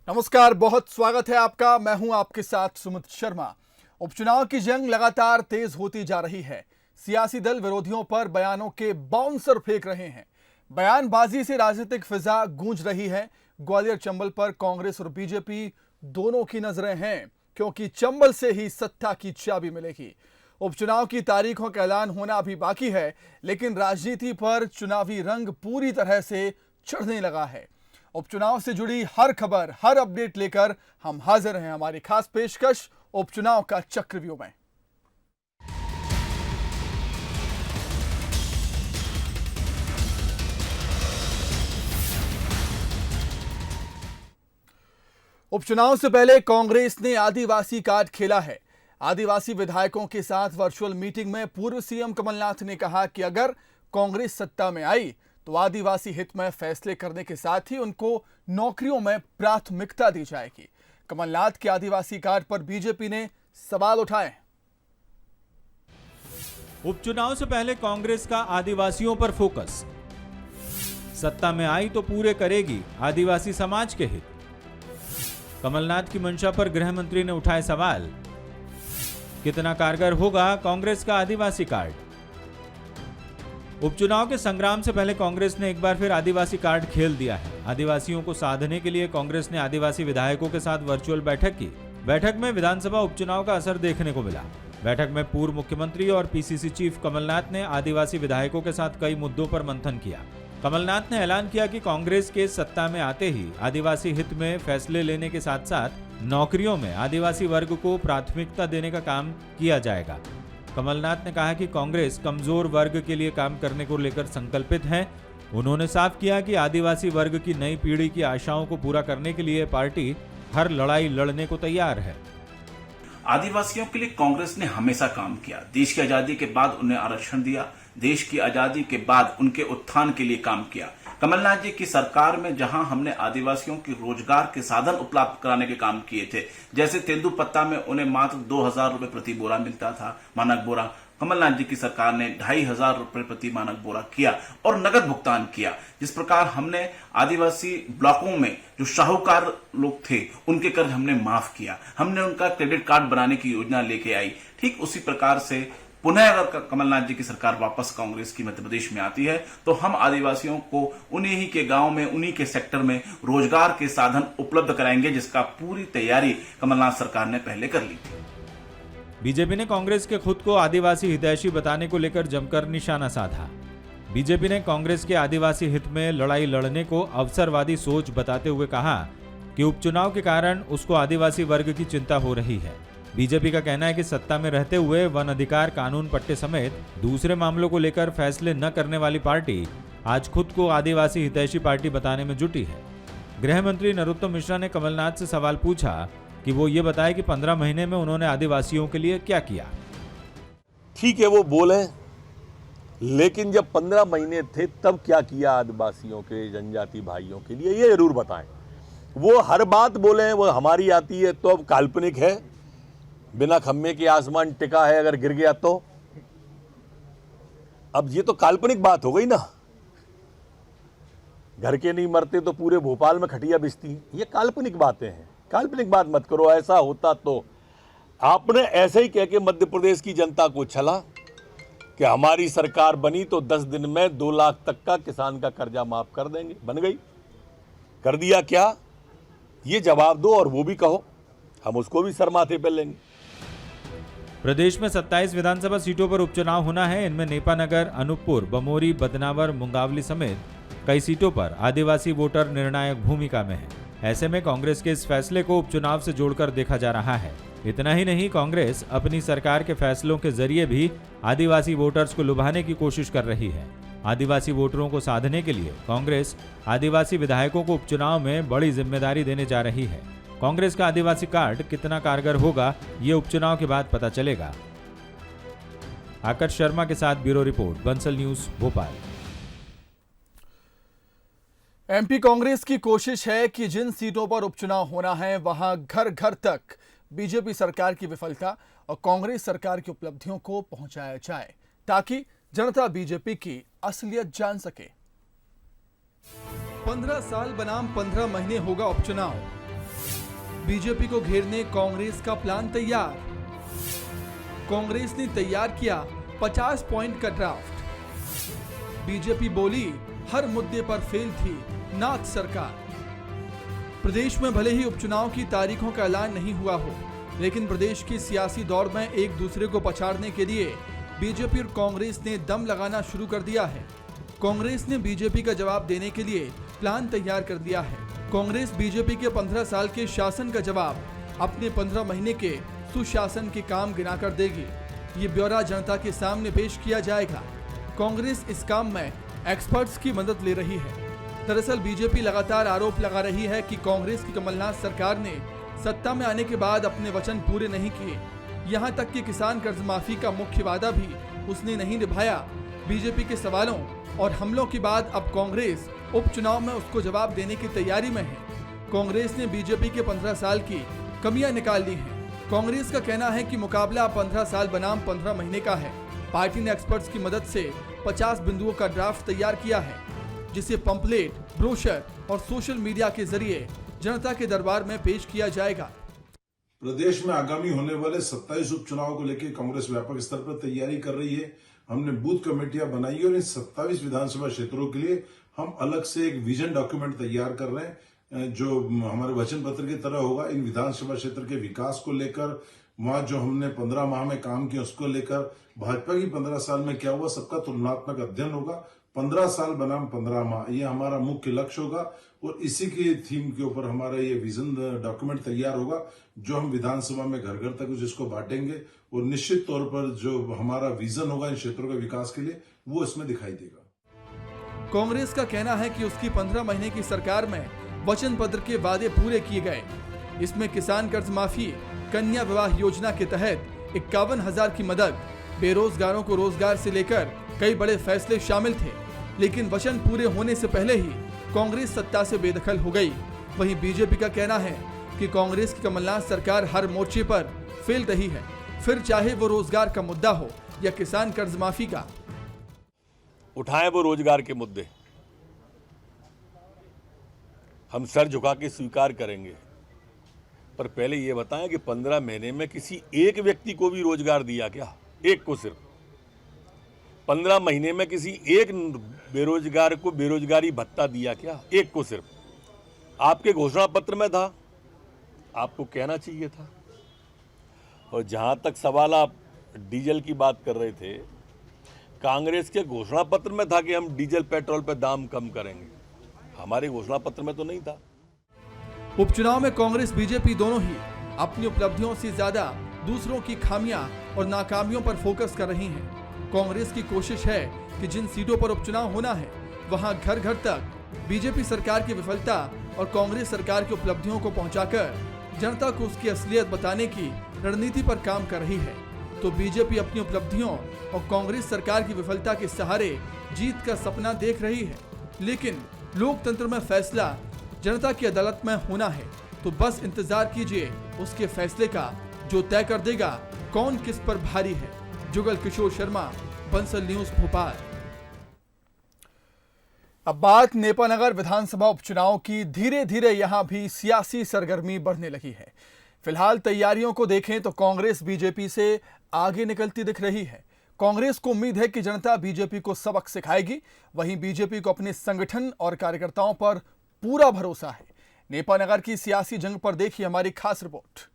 नमस्कार, बहुत स्वागत है आपका। मैं हूं आपके साथ सुमित शर्मा। उपचुनाव की जंग लगातार तेज होती जा रही है। सियासी दल विरोधियों पर बयानों के बाउंसर फेंक रहे हैं। बयानबाजी से राजनीतिक फिजा गूंज रही है। ग्वालियर चंबल पर कांग्रेस और बीजेपी दोनों की नजरें हैं, क्योंकि चंबल से ही सत्ता की चाबी मिलेगी। उपचुनाव की तारीखों का ऐलान होना अभी बाकी है, लेकिन राजनीति पर चुनावी रंग पूरी तरह से चढ़ने लगा है। उपचुनाव से जुड़ी हर खबर, हर अपडेट लेकर हम हाजिर हैं हमारी खास पेशकश उपचुनाव का चक्रव्यूह में। उपचुनाव से पहले कांग्रेस ने आदिवासी कार्ड खेला है। आदिवासी विधायकों के साथ वर्चुअल मीटिंग में पूर्व सीएम कमलनाथ ने कहा कि अगर कांग्रेस सत्ता में आई तो आदिवासी हित में फैसले करने के साथ ही उनको नौकरियों में प्राथमिकता दी जाएगी। कमलनाथ के आदिवासी कार्ड पर बीजेपी ने सवाल उठाए। उपचुनाव से पहले कांग्रेस का आदिवासियों पर फोकस। सत्ता में आई तो पूरे करेगी आदिवासी समाज के हित। कमलनाथ की मंशा पर गृह मंत्री ने उठाए सवाल। कितना कारगर होगा कांग्रेस का आदिवासी कार्ड? उपचुनाव के संग्राम से पहले कांग्रेस ने एक बार फिर आदिवासी कार्ड खेल दिया है। आदिवासियों को साधने के लिए कांग्रेस ने आदिवासी विधायकों के साथ वर्चुअल बैठक की। बैठक में विधानसभा उपचुनाव का असर देखने को मिला। बैठक में पूर्व मुख्यमंत्री और पीसीसी चीफ कमलनाथ ने आदिवासी विधायकों के साथ कई मुद्दों पर मंथन किया। कमलनाथ ने ऐलान किया कि कांग्रेस के सत्ता में आते ही आदिवासी हित में फैसले लेने के साथ साथ नौकरियों में आदिवासी वर्ग को प्राथमिकता देने का काम किया जाएगा। कमलनाथ ने कहा कि कांग्रेस कमजोर वर्ग के लिए काम करने को लेकर संकल्पित है। उन्होंने साफ किया कि आदिवासी वर्ग की नई पीढ़ी की आशाओं को पूरा करने के लिए पार्टी हर लड़ाई लड़ने को तैयार है। आदिवासियों के लिए कांग्रेस ने हमेशा काम किया। देश की आजादी के बाद उन्हें आरक्षण दिया। देश की आजादी के बाद उनके उत्थान के लिए काम किया। कमलनाथ जी की सरकार में जहां हमने आदिवासियों की रोजगार के साधन उपलब्ध कराने के काम किए थे, जैसे तेंदुपत्ता में उन्हें मात्र 2,000 रुपए प्रति बोरा मिलता था, मानक बोरा, कमलनाथ जी की सरकार ने 2,500 रुपए प्रति मानक बोरा किया और नगद भुगतान किया। जिस प्रकार हमने आदिवासी ब्लॉकों में जो शाहूकार लोग थे उनके कर्ज हमने माफ किया, हमने उनका क्रेडिट कार्ड बनाने की योजना लेके आई। ठीक उसी प्रकार से पुनः अगर कमलनाथ जी की सरकार वापस कांग्रेस की मध्य प्रदेश में आती है तो हम आदिवासियों को उन्हीं ही के गांव में, उन्हीं के सेक्टर में रोजगार के साधन उपलब्ध कराएंगे, जिसका पूरी तैयारी कमलनाथ सरकार ने पहले कर ली थी। बीजेपी ने कांग्रेस के खुद को आदिवासी हितैषी बताने को लेकर जमकर निशाना साधा। बीजेपी ने कांग्रेस के आदिवासी हित में लड़ाई लड़ने को अवसरवादी सोच बताते हुए कहा कि उपचुनाव के कारण उसको आदिवासी वर्ग की चिंता हो रही है। बीजेपी का कहना है कि सत्ता में रहते हुए वन अधिकार कानून पट्टे समेत दूसरे मामलों को लेकर फैसले न करने वाली पार्टी आज खुद को आदिवासी हितैषी पार्टी बताने में जुटी है। गृह मंत्री नरोत्तम मिश्रा ने कमलनाथ से सवाल पूछा कि वो ये बताए कि 15 महीने में उन्होंने आदिवासियों के लिए क्या किया। ठीक है, वो बोले, लेकिन जब 15 महीने थे तब क्या किया आदिवासियों के, जनजाति भाइयों के लिए, ये जरूर बताएं। वो हर बात बोले, वो हमारी आती है तो अब काल्पनिक है, बिना खम्मे के आसमान टिका है, अगर गिर गया तो। अब ये तो काल्पनिक बात हो गई ना। घर के नहीं मरते तो पूरे भोपाल में खटिया बिछती, ये काल्पनिक बातें हैं। काल्पनिक बात मत करो। ऐसा होता तो आपने ऐसे ही कह के मध्य प्रदेश की जनता को छला कि हमारी सरकार बनी तो 10 दिन में 2 लाख तक का किसान का कर्जा माफ कर देंगे। बन गई? कर दिया क्या? ये जवाब दो और वो भी कहो, हम उसको भी सर माथे पर लेंगे। प्रदेश में 27 विधानसभा सीटों पर उपचुनाव होना है। इनमें नेपानगर, अनूपपुर, बमोरी, बदनावर, मुंगावली समेत कई सीटों पर आदिवासी वोटर निर्णायक भूमिका में है। ऐसे में कांग्रेस के इस फैसले को उपचुनाव से जोड़कर देखा जा रहा है। इतना ही नहीं, कांग्रेस अपनी सरकार के फैसलों के जरिए भी आदिवासी वोटर्स को लुभाने की कोशिश कर रही है। आदिवासी वोटरों को साधने के लिए कांग्रेस आदिवासी विधायकों को उपचुनाव में बड़ी जिम्मेदारी देने जा रही है। कांग्रेस का आदिवासी कार्ड कितना कारगर होगा, ये उपचुनाव के बाद पता चलेगा। आकर्ष शर्मा के साथ bureau report, Bansal news, Bhopal. MP Congress की कोशिश है कि जिन सीटों पर उपचुनाव होना है वहां घर घर तक बीजेपी सरकार की विफलता और कांग्रेस सरकार की उपलब्धियों को पहुंचाया जाए, ताकि जनता बीजेपी की असलियत जान सके। 15 साल बनाम 15 महीने होगा उपचुनाव। बीजेपी को घेरने कांग्रेस का प्लान तैयार। कांग्रेस ने तैयार किया 50 पॉइंट का ड्राफ्ट। बीजेपी बोली हर मुद्दे पर फेल थी नाथ सरकार। प्रदेश में भले ही उपचुनाव की तारीखों का ऐलान नहीं हुआ हो, लेकिन प्रदेश की सियासी दौड़ में एक दूसरे को पछाड़ने के लिए बीजेपी और कांग्रेस ने दम लगाना शुरू कर दिया है। कांग्रेस ने बीजेपी का जवाब देने के लिए प्लान तैयार कर दिया है। कांग्रेस बीजेपी के 15 साल के शासन का जवाब अपने 15 महीने के सुशासन के काम गिनाकर देगी। ये ब्यौरा जनता के सामने पेश किया जाएगा। कांग्रेस इस काम में एक्सपर्ट्स की मदद ले रही है। दरअसल बीजेपी लगातार आरोप लगा रही है कि कांग्रेस की कमलनाथ सरकार ने सत्ता में आने के बाद अपने वचन पूरे नहीं किए। यहां तक कि किसान कर्ज माफी का मुख्य वादा भी उसने नहीं निभाया। बीजेपी के सवालों और हमलों के बाद अब कांग्रेस उपचुनाव में उसको जवाब देने की तैयारी में है। कांग्रेस ने बीजेपी के 15 साल की कमियां निकाल ली हैं। कांग्रेस का कहना है कि मुकाबला 15 साल बनाम 15 महीने का है। पार्टी ने एक्सपर्ट्स की मदद से 50 बिंदुओं का ड्राफ्ट तैयार किया है, जिसे पंपलेट, ब्रोशर और सोशल मीडिया के जरिए जनता के दरबार में पेश किया जाएगा। प्रदेश में आगामी होने वाले 27 उपचुनाव को लेकर कांग्रेस व्यापक स्तर पर तैयारी कर रही है। हमने बूथ कमेटियां बनाई और इन 27 विधानसभा क्षेत्रों के लिए हम अलग से एक विजन डॉक्यूमेंट तैयार कर रहे हैं, जो हमारे वचन पत्र की तरह होगा। इन विधानसभा क्षेत्र के विकास को लेकर, वहां जो हमने 15 माह में काम किया उसको लेकर, भाजपा की 15 साल में क्या हुआ सबका तुलनात्मक अध्ययन होगा। 15 साल बनाम 15 माह, ये हमारा मुख्य लक्ष्य होगा और इसी के थीम के ऊपर हमारा ये विजन डॉक्यूमेंट तैयार होगा, जो हम विधानसभा में घर घर तक जिसको बांटेंगे और निश्चित तौर पर जो हमारा विजन होगा इन क्षेत्रों के विकास के लिए वो इसमें दिखाई देगा। कांग्रेस का कहना है कि उसकी 15 महीने की सरकार में वचन पत्र के वादे पूरे किए गए। इसमें किसान कर्ज माफी, कन्या विवाह योजना के तहत 51,000 की मदद, बेरोजगारों को रोजगार से लेकर कई बड़े फैसले शामिल थे। लेकिन वचन पूरे होने से पहले ही कांग्रेस सत्ता से बेदखल हो गई। वहीं बीजेपी का कहना है कि कांग्रेस की कमलनाथ सरकार हर मोर्चे पर फेल रही है, फिर चाहे वो रोजगार का मुद्दा हो या किसान कर्ज माफी का। उठाएं वो रोजगार के मुद्दे, हम सर झुका के स्वीकार करेंगे। पर पहले ये बताएं कि 15 महीने में किसी एक व्यक्ति को भी रोजगार दिया क्या? एक को सिर्फ। 15 महीने में किसी एक बेरोजगार को बेरोजगारी भत्ता दिया क्या? एक को सिर्फ। आपके घोषणा पत्र में था, आपको कहना चाहिए था। और जहां तक सवाल आप डीजल की बात कर रहे थे, कांग्रेस के घोषणा पत्र में था कि हम डीजल पेट्रोल पे दाम कम करेंगे, हमारे घोषणा पत्र में तो नहीं था। उपचुनाव में कांग्रेस बीजेपी दोनों ही अपनी उपलब्धियों से ज्यादा दूसरों की खामियां और नाकामियों पर फोकस कर रही हैं। कांग्रेस की कोशिश है कि जिन सीटों पर उपचुनाव होना है वहां घर घर तक बीजेपी सरकार की विफलता और कांग्रेस सरकार की उपलब्धियों को पहुंचाकर जनता को उसकी असलियत बताने की रणनीति पर काम कर रही है। तो बीजेपी अपनी उपलब्धियों और कांग्रेस सरकार की विफलता के सहारे जीत का सपना देख रही है। लेकिन लोकतंत्र में फैसला जनता की अदालत में होना है, तो बस इंतजार कीजिए उसके फैसले का, जो तय कर देगा कौन किस पर भारी है। जुगल किशोर शर्मा, बंसल न्यूज, भोपाल। अब बात नेपानगर विधानसभा उपचुनाव की। धीरे धीरे यहां भी सियासी सरगर्मी बढ़ने लगी है। फिलहाल तैयारियों को देखें तो कांग्रेस बीजेपी से आगे निकलती दिख रही है। कांग्रेस को उम्मीद है कि जनता बीजेपी को सबक सिखाएगी। वहीं बीजेपी को अपने संगठन और कार्यकर्ताओं पर पूरा भरोसा है। नेपानगर की सियासी जंग पर देखिए हमारी खास रिपोर्ट।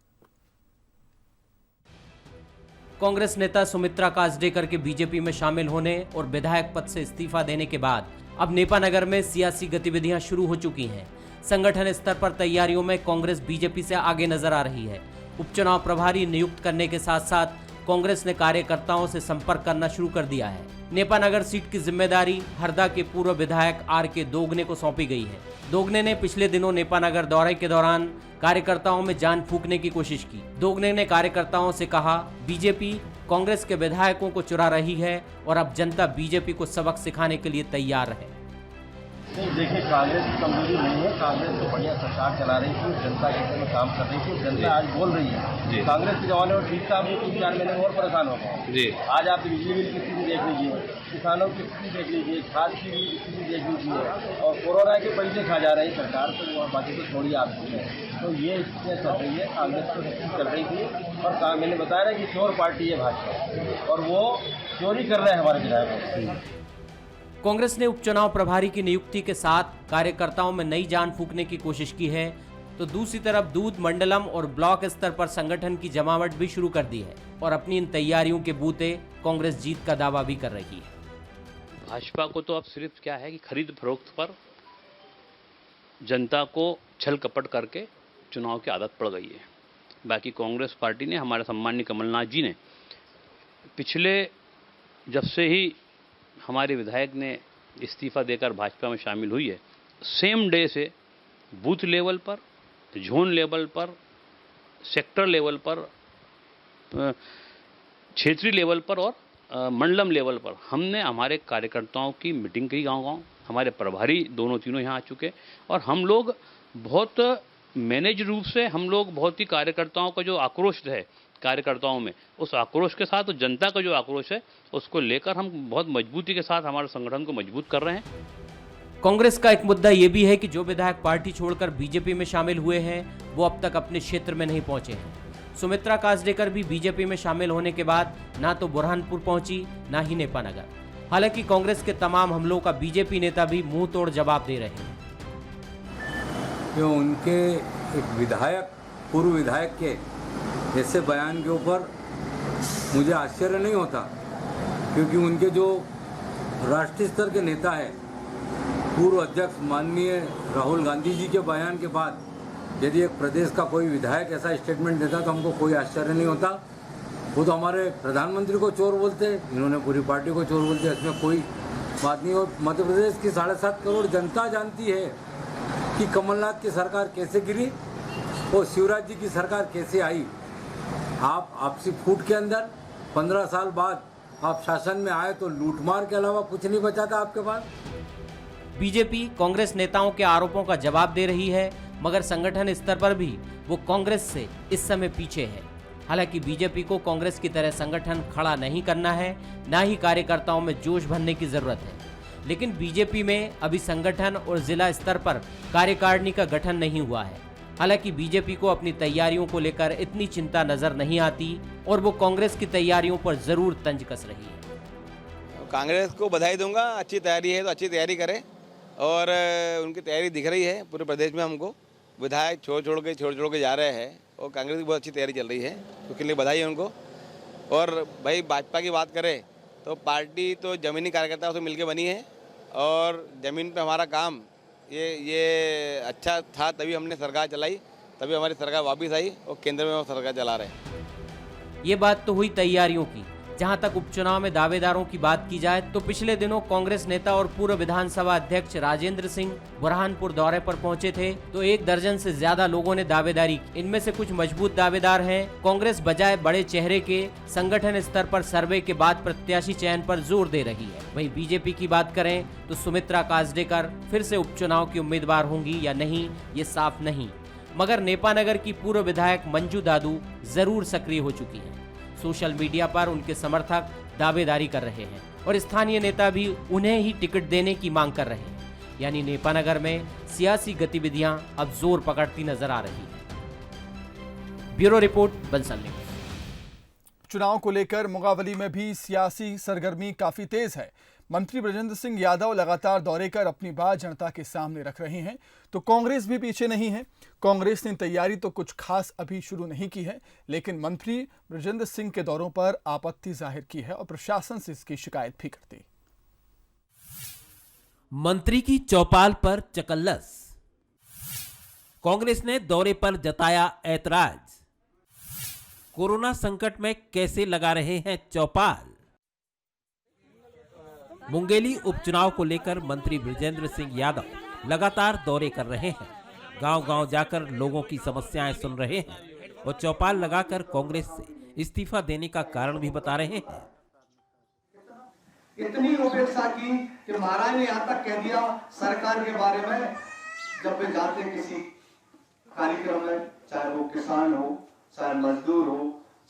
कांग्रेस नेता सुमित्रा काजडेकर के बीजेपी में शामिल होने और विधायक पद से इस्तीफा देने के बाद अब नेपानगर में सियासी गतिविधियां शुरू हो चुकी हैं। संगठन स्तर पर तैयारियों में कांग्रेस बीजेपी से आगे नजर आ रही है। उपचुनाव प्रभारी नियुक्त करने के साथ साथ कांग्रेस ने कार्यकर्ताओं से संपर्क करना शुरू कर दिया है। नेपानगर सीट की जिम्मेदारी हरदा के पूर्व विधायक आर.के. दोगने को सौंपी गई है। दोगने ने पिछले दिनों नेपानगर दौरे के दौरान कार्यकर्ताओं में जान फूंकने की कोशिश की। दोगने ने कार्यकर्ताओं से कहा, बीजेपी कांग्रेस के विधायकों को चुरा रही है और अब जनता बीजेपी को सबक सिखाने के लिए तैयार है। नहीं, देखिए कांग्रेस की कमजोरी नहीं है। कांग्रेस तो बढ़िया सरकार चला रही थी, जनता के हित में काम कर रही थी। जनता आज बोल रही है। कांग्रेस के जमाने में ठीक था, हम 3-4 महीने में और परेशान हो गए। आज आप बिजली बिल की स्थिति देख लीजिए, किसानों की स्थिति देख लीजिए, खाद की स्थिति देख लीजिए, और कोरोना के पैसे खा जा रही है सरकार, तो बाकी तो छोड़िए आप। तो ये स्थितियाँ चल रही है। कांग्रेस तो चल रही थी, और मैंने बताया ना कि चोर पार्टी है भाजपा, और वो चोरी कर रहे हैं हमारे विधायकों। कांग्रेस ने उपचुनाव प्रभारी की नियुक्ति के साथ कार्यकर्ताओं में नई जान फूंकने की कोशिश की है, तो दूसरी तरफ दूध मंडलम और ब्लॉक स्तर पर संगठन की जमावट भी शुरू कर दी है और अपनी इन तैयारियों के बूते कांग्रेस जीत का दावा भी कर रही है। भाजपा को तो अब सिर्फ क्या है कि खरीद फरोख्त पर जनता को छल कपट करके चुनाव की आदत पड़ गई है। बाकी कांग्रेस पार्टी ने, हमारे सम्माननीय कमलनाथ जी ने, पिछले जब से ही हमारे विधायक ने इस्तीफा देकर भाजपा में शामिल हुई है, सेम डे से बूथ लेवल पर, जोन लेवल पर, सेक्टर लेवल पर, क्षेत्रीय लेवल पर और मंडलम लेवल पर हमने हमारे कार्यकर्ताओं की मीटिंग की गांव-गांव। हमारे प्रभारी दोनों तीनों यहाँ आ चुके, और हम लोग बहुत मैनेज रूप से, हम लोग बहुत ही कार्यकर्ताओं का जो आक्रोश है कार्यकर्ताओं में, उस आक्रोश के साथ जनता का जो आक्रोश है उसको लेकर हम बहुत मजबूती के साथ हमारे संगठन को मजबूत कर रहे हैं। कांग्रेस का एक मुद्दा ये भी है कि जो विधायक पार्टी छोड़कर बीजेपी में शामिल हुए हैं वो अब तक अपने क्षेत्र में नहीं पहुंचे हैं। सुमित्रा काजडेकर भी बीजेपी में शामिल होने के बाद ना तो बुरहानपुर पहुंची, ना ही नेपानगर। हालांकि कांग्रेस के तमाम हमलों का बीजेपी नेता भी मुंह तोड़ जवाब दे रहे हैं। जो उनके एक विधायक, पूर्व विधायक के ऐसे बयान के ऊपर मुझे आश्चर्य नहीं होता, क्योंकि उनके जो राष्ट्रीय स्तर के नेता है, पूर्व अध्यक्ष माननीय राहुल गांधी जी के बयान के बाद यदि एक प्रदेश का कोई विधायक ऐसा स्टेटमेंट देता तो हमको कोई आश्चर्य नहीं होता। वो तो हमारे प्रधानमंत्री को चोर बोलते, इन्होंने पूरी पार्टी को चोर बोलते, इसमें कोई बात नहीं। और मध्य प्रदेश की 7.5 करोड़ जनता जानती है कि कमलनाथ की सरकार कैसे गिरी और शिवराज जी की सरकार कैसे आई। आप आपसी फूट के अंदर 15 साल बाद आप शासन में आए तो लूटमार के अलावा कुछ नहीं बचा था आपके पास। बीजेपी कांग्रेस नेताओं के आरोपों का जवाब दे रही है, मगर संगठन स्तर पर भी वो कांग्रेस से इस समय पीछे है। हालांकि बीजेपी को कांग्रेस की तरह संगठन खड़ा नहीं करना है, ना ही कार्यकर्ताओं में जोश भरने की जरूरत है। लेकिन बीजेपी में अभी संगठन और जिला स्तर पर कार्यकारिणी का गठन नहीं हुआ है। हालांकि बीजेपी को अपनी तैयारियों को लेकर इतनी चिंता नजर नहीं आती और वो कांग्रेस की तैयारियों पर जरूर तंज कस रही है। कांग्रेस को बधाई दूंगा, अच्छी तैयारी है तो अच्छी तैयारी करें, और उनकी तैयारी दिख रही है पूरे प्रदेश में। हमको विधायक छोड़ छोड़ के जा रहे हैं, और कांग्रेस की बहुत अच्छी तैयारी चल रही है, उसके लिए बधाई है उनको। और भाई भाजपा की बात करें तो पार्टी तो जमीनी कार्यकर्ताओं से मिलकर बनी है, और ज़मीन पे हमारा काम ये अच्छा था, तभी हमने सरकार चलाई, तभी हमारी सरकार वापस आई और केंद्र में वो सरकार चला रहे हैं। ये बात तो हुई तैयारियों की। जहां तक उपचुनाव में दावेदारों की बात की जाए तो पिछले दिनों कांग्रेस नेता और पूर्व विधानसभा अध्यक्ष राजेंद्र सिंह बुरहानपुर दौरे पर पहुंचे थे, तो 1 दर्जन से ज्यादा लोगों ने दावेदारी की। इनमें से कुछ मजबूत दावेदार हैं। कांग्रेस बजाय बड़े चेहरे के संगठन स्तर पर सर्वे के बाद प्रत्याशी चयन पर जोर दे रही है। वहीं बीजेपी की बात करें तो सुमित्रा काजडेकर फिर से उपचुनाव की उम्मीदवार होंगी या नहीं, ये साफ नहीं। मगर नेपानगर की पूर्व विधायक मंजू दादू जरूर सक्रिय हो चुकी है। सोशल मीडिया पर उनके समर्थक दावेदारी कर रहे हैं और स्थानीय नेता भी उन्हें ही टिकट देने की मांग कर रहे हैं। यानी नेपानगर में सियासी गतिविधियां अब जोर पकड़ती नजर आ रही हैं। Bureau report, Bansal news. चुनाव को लेकर मुगावली में भी सियासी सरगर्मी काफी तेज है। मंत्री बृजेंद्र सिंह यादव लगातार दौरे कर अपनी बात जनता के सामने रख रहे हैं, तो कांग्रेस भी पीछे नहीं है। कांग्रेस ने तैयारी तो कुछ खास अभी शुरू नहीं की है, लेकिन मंत्री बृजेंद्र सिंह के दौरों पर आपत्ति जाहिर की है और प्रशासन से इसकी शिकायत भी करती। मंत्री की चौपाल पर चकल्लस, कांग्रेस ने दौरे पर जताया ऐतराज। कोरोना संकट में कैसे लगा रहे हैं चौपाल। मुंगेली उपचुनाव को लेकर मंत्री बृजेंद्र सिंह यादव लगातार दौरे कर रहे हैं। गांव-गांव जाकर लोगों की समस्याएं सुन रहे हैं और चौपाल लगाकर कांग्रेस से इस्तीफा देने का कारण भी बता रहे हैं। इतनी उपेक्षा की कि महाराज ने यहाँ तक कह दिया सरकार के बारे में, जब वे जाते किसी कार्यक्रम में, चाहे वो किसान हो, चाहे मजदूर हो,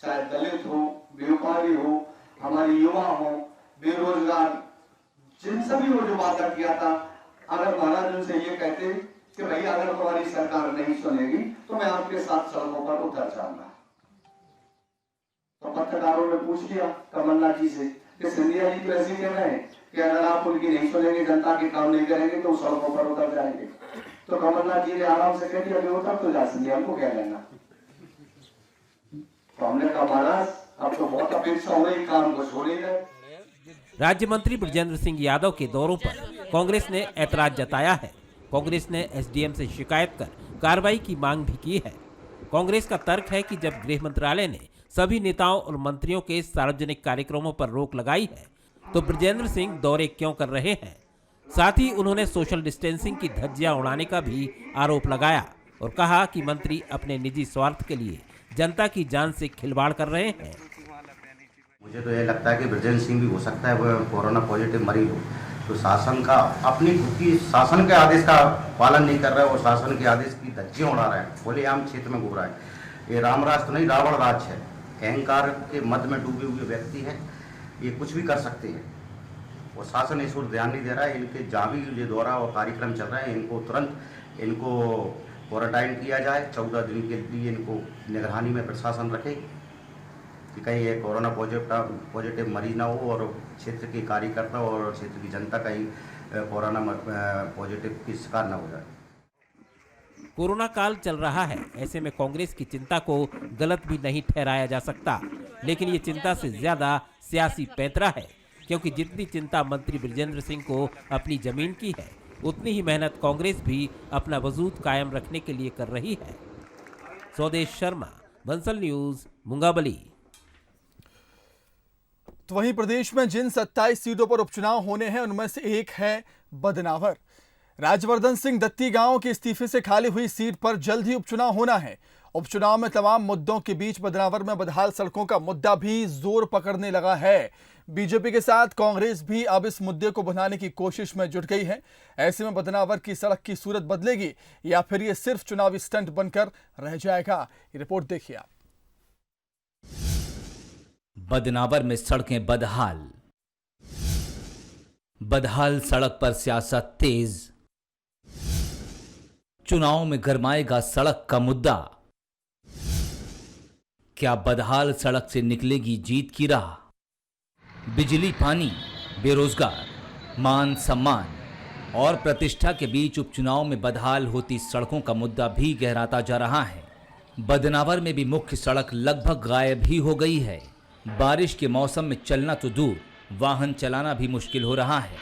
चाहे दलित हो, व्यापारी हो, हमारे युवा हो, बेरोजगार, जिन सभी को जो वादा किया था, अगर महाराज उनसे ये कहते कि भैया अगर तुम्हारी सरकार नहीं सुनेगी तो मैं आपके साथ सड़कों पर उतर जाऊंगा, तो पत्रकारों ने पूछ लिया कमलनाथ जी से कि सिंधिया जी तो ऐसे कह रहे हैं कि अगर आप उनकी नहीं सुनेंगे, जनता के काम नहीं करेंगे तो सड़कों पर उतर जाएंगे। तो कमलनाथ जी ने आराम से कह दिया कि उतर तो जा सिंधिया, हमको क्या लेना। तो हमने कहा महाराज अब तो बहुत अपेक्षा हो रही, काम को छोड़ ही गए। राज्य मंत्री बृजेंद्र सिंह यादव के दौरों पर कांग्रेस ने ऐतराज जताया है। कांग्रेस ने एसडीएम से शिकायत कर कार्रवाई की मांग भी की है। कांग्रेस का तर्क है कि जब गृह मंत्रालय ने सभी नेताओं और मंत्रियों के सार्वजनिक कार्यक्रमों पर रोक लगाई है तो बृजेंद्र सिंह दौरे क्यों कर रहे हैं। साथ ही उन्होंने सोशल डिस्टेंसिंग की धज्जियां उड़ाने का भी आरोप लगाया और कहा कि मंत्री अपने निजी स्वार्थ के लिए जनता की जान से खिलवाड़ कर रहे हैं। मुझे तो ये लगता है कि बृजेंद्र सिंह भी हो सकता है वो कोरोना पॉजिटिव मरीज हो, तो शासन का अपनी खुद की शासन के आदेश का पालन नहीं कर रहा है और शासन के आदेश की धज्जियां उड़ा रहा है, खुलेआम क्षेत्र में घूम रहा है। ये रामराज तो नहीं, रावण राज है। अहंकार के मद में डूबे हुए व्यक्ति है, ये कुछ भी कर सकते हैं और शासन इस ओर ध्यान नहीं दे रहा है। इनके जहाँ भी ये दौरा और कार्यक्रम चल रहा है, इनको तुरंत इनको क्वारंटाइन किया जाए, 14 दिन के लिए इनको निगरानी में प्रशासन रखे कि कहीं ये कोरोना पॉजिटिव मरीज ना हो और क्षेत्र के कार्यकर्ता और क्षेत्र की जनता कहीं कोरोना पॉजिटिव की शिकार ना हो जाए। कोरोना काल चल रहा है, ऐसे में कांग्रेस की चिंता को गलत भी नहीं ठहराया जा सकता, लेकिन ये चिंता से ज्यादा सियासी पैंतरा है, क्योंकि जितनी चिंता मंत्री बृजेंद्र सिंह को अपनी जमीन की है, उतनी ही मेहनत कांग्रेस भी अपना वजूद कायम रखने के लिए कर रही है। स्वदेश शर्मा, बंसल न्यूज, मुंगाबली। तो वहीं प्रदेश में जिन 27 सीटों पर उपचुनाव होने हैं उनमें से एक है बदनावर। राजवर्धन सिंह दत्ती गांव के इस्तीफे से खाली हुई सीट पर जल्द ही उपचुनाव होना है। उपचुनाव में तमाम मुद्दों के बीच बदनावर में बदहाल सड़कों का मुद्दा भी जोर पकड़ने लगा है। बीजेपी के साथ कांग्रेस भी अब इस मुद्दे को बनाने की कोशिश में जुट गई है। ऐसे में बदनावर की सड़क की सूरत बदलेगी या फिर ये सिर्फ चुनावी स्टंट बनकर रह जाएगा, ये रिपोर्ट देखिए आप। बदनावर में सड़कें बदहाल सड़क पर सियासत तेज। चुनाव में गरमाएगा सड़क का मुद्दा। क्या बदहाल सड़क से निकलेगी जीत की राह। बिजली, पानी, बेरोजगार, मान सम्मान और प्रतिष्ठा के बीच उपचुनाव में बदहाल होती सड़कों का मुद्दा भी गहराता जा रहा है। बदनावर में भी मुख्य सड़क लगभग गायब ही हो गई है। बारिश के मौसम में चलना तो दूर, वाहन चलाना भी मुश्किल हो रहा है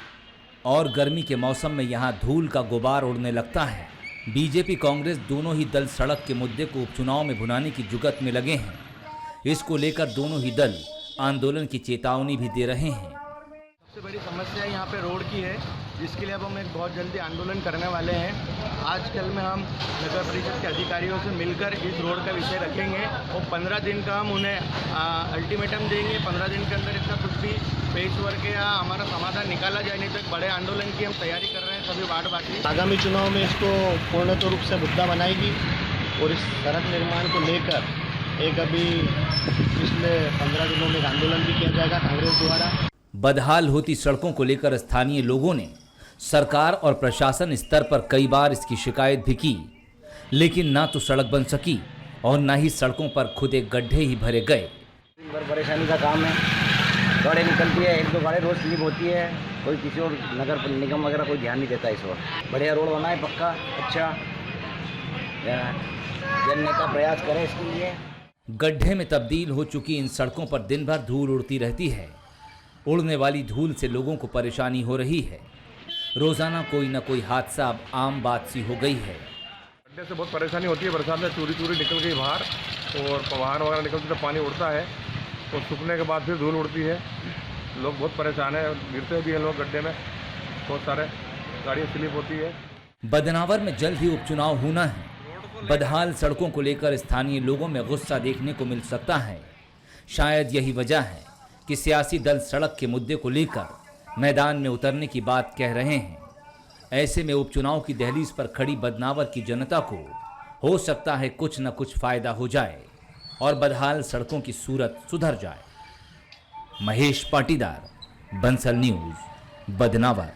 और गर्मी के मौसम में यहाँ धूल का गुबार उड़ने लगता है। बीजेपी कांग्रेस दोनों ही दल सड़क के मुद्दे को उपचुनाव में भुनाने की जुगत में लगे हैं। इसको लेकर दोनों ही दल आंदोलन की चेतावनी भी दे रहे हैं। सबसे बड़ी समस्या यहाँ पे रोड की है, जिसके लिए अब हम एक बहुत जल्दी आंदोलन करने वाले हैं। आजकल में हम नगर परिषद के अधिकारियों से मिलकर इस रोड का विषय रखेंगे और 15 दिन का हम उन्हें अल्टीमेटम देंगे। 15 दिन के अंदर इसका कुछ भी पेश वर्क या हमारा समाधान निकाला जाए, नहीं तो एक बड़े आंदोलन की हम तैयारी कर रहे हैं सभी वार्डवासी। आगामी चुनाव में इसको पूर्णतः रूप से मुद्दा बनाएगी और इस सड़क निर्माण को लेकर एक अभी पिछले 15 दिनों में आंदोलन भी किया जाएगा कांग्रेस द्वारा। बदहाल होती सड़कों को लेकर स्थानीय लोगों ने सरकार और प्रशासन स्तर पर कई बार इसकी शिकायत भी की, लेकिन ना तो सड़क बन सकी और ना ही सड़कों पर खुदे गड्ढे ही भरे गए। परेशानी का काम है, गाड़ी निकलती है, 1-2 गाड़ी रोज स्लिप होती है, कोई किसी और नगर निगम वगैरह कोई ध्यान नहीं देता इस ओर। बढ़िया रोड बना है, पक्का अच्छा जनने का प्रयास करें इसके लिए। गड्ढे में तब्दील हो चुकी इन सड़कों पर दिन भर धूल उड़ती रहती है। उड़ने वाली धूल से लोगों को परेशानी हो रही है। रोजाना कोई न कोई हादसा अब आम बात सी हो गई है। गड्ढे से बहुत परेशानी होती है, बरसात में चूरी निकल गई बाहर और वाहन वगैरह निकलते तो पानी उड़ता है और सूखने के बाद फिर धूल उड़ती है। लोग बहुत परेशान है, गिरते भी हैं लोग गड्ढे में, बहुत सारे गाड़ियाँ स्लिप होती है। बदनावर में जल्द ही उपचुनाव होना है। बदहाल सड़कों को लेकर स्थानीय लोगों में गुस्सा देखने को मिल सकता है। शायद यही वजह है कि सियासी दल सड़क के मुद्दे को लेकर मैदान में उतरने की बात कह रहे हैं। ऐसे में उपचुनाव की दहलीज पर खड़ी बदनावर की जनता को हो सकता है कुछ न कुछ फायदा हो जाए और बदहाल सड़कों की सूरत सुधर जाए। महेश पाटीदार, बंसल न्यूज, बदनावर।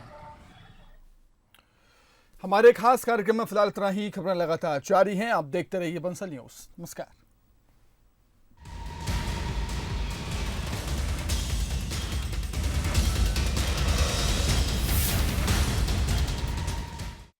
हमारे खास कार्यक्रम में फिलहाल इतना ही। खबरें लगातार जारी हैं, आप देखते रहिए बंसल न्यूज। नमस्कार।